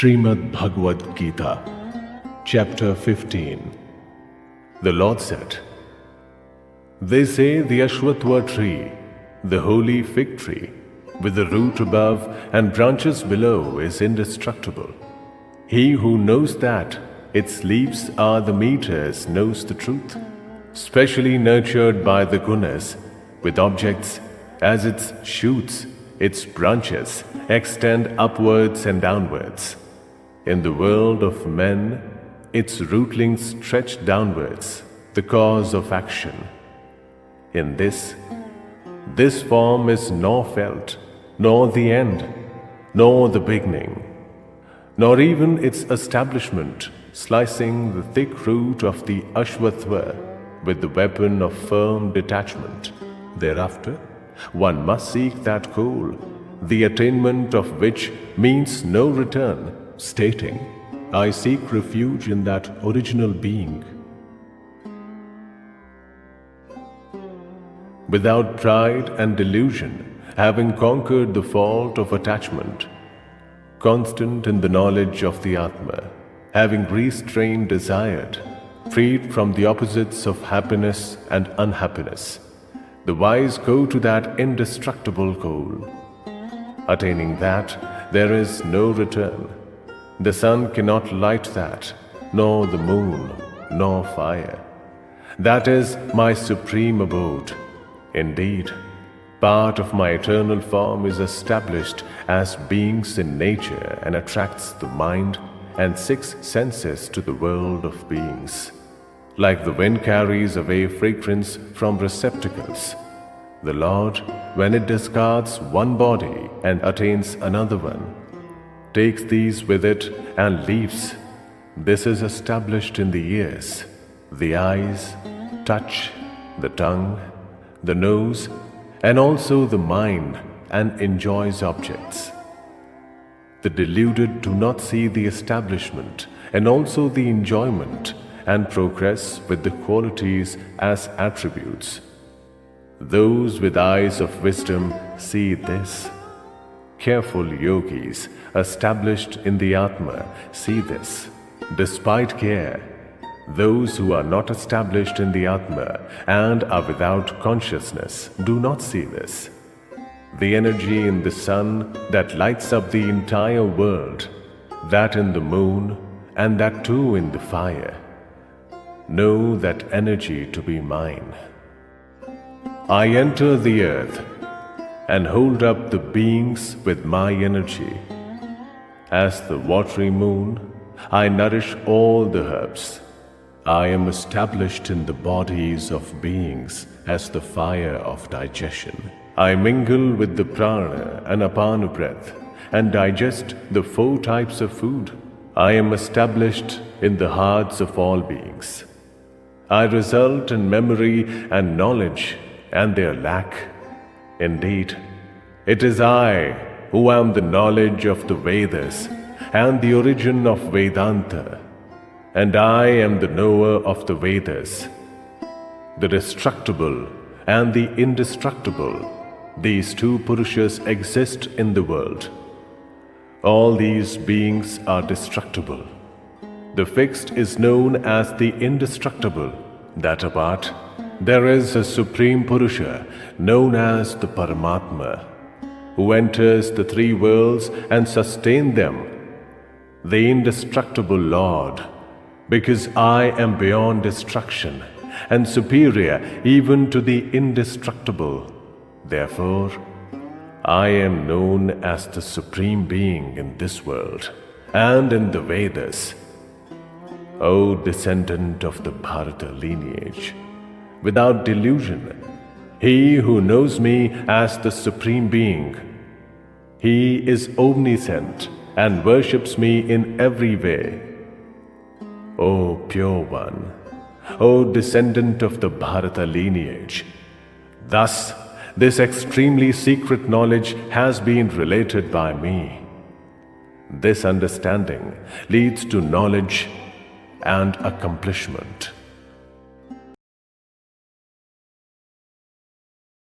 Srimad Bhagavad Gita, Chapter 15. The Lord said, They say the Ashwatthava tree, the holy fig tree, with the root above and branches below, is indestructible. He who knows that its leaves are the meters knows the truth, specially nurtured by the gunas, with objects as its shoots, its branches extend upwards and downwards. In the world of men, its rootlings stretch downwards, the cause of action. In this form is nor felt, nor the end, nor the beginning, nor even its establishment, slicing the thick root of the Ashwatthava with the weapon of firm detachment. Thereafter, one must seek that goal, the attainment of which means no return, stating, I seek refuge in that original being. Without pride and delusion, having conquered the fault of attachment, constant in the knowledge of the Atma, having restrained desired, freed from the opposites of happiness and unhappiness, the wise go to that indestructible goal. Attaining that, there is no return. The sun cannot light that, nor the moon, nor fire. That is my supreme abode. Indeed, part of my eternal form is established as beings in nature and attracts the mind and six senses to the world of beings. Like the wind carries away fragrance from receptacles, the Lord, when it discards one body and attains another one, takes these with it and leaves. This is established in the ears, the eyes, touch, the tongue, the nose, and also the mind, and enjoys objects. The deluded do not see the establishment and also the enjoyment and progress with the qualities as attributes. Those with eyes of wisdom see this. Careful yogis, established in the Atma, see this. Despite care, those who are not established in the Atma and are without consciousness do not see this. The energy in the sun that lights up the entire world, that in the moon, and that too in the fire. Know that energy to be mine. I enter the earth and hold up the beings with my energy. As the watery moon, I nourish all the herbs. I am established in the bodies of beings as the fire of digestion. I mingle with the prana and apana breath and digest the 4 types of food. I am established in the hearts of all beings. I result in memory and knowledge and their lack. Indeed, it is I who am the knowledge of the Vedas and the origin of Vedanta, and I am the knower of the Vedas. The destructible and the indestructible, these 2 Purushas exist in the world. All these beings are destructible. The fixed is known as the indestructible. That apart, there is a Supreme Purusha known as the Paramatma, who enters the 3 worlds and sustains them, the indestructible Lord, because I am beyond destruction and superior even to the indestructible. Therefore, I am known as the Supreme Being in this world and in the Vedas. O descendant of the Bharata lineage, without delusion, he who knows me as the Supreme Being, he is omniscient and worships me in every way. O pure one, O descendant of the Bharata lineage, thus this extremely secret knowledge has been related by me. This understanding leads to knowledge and accomplishment.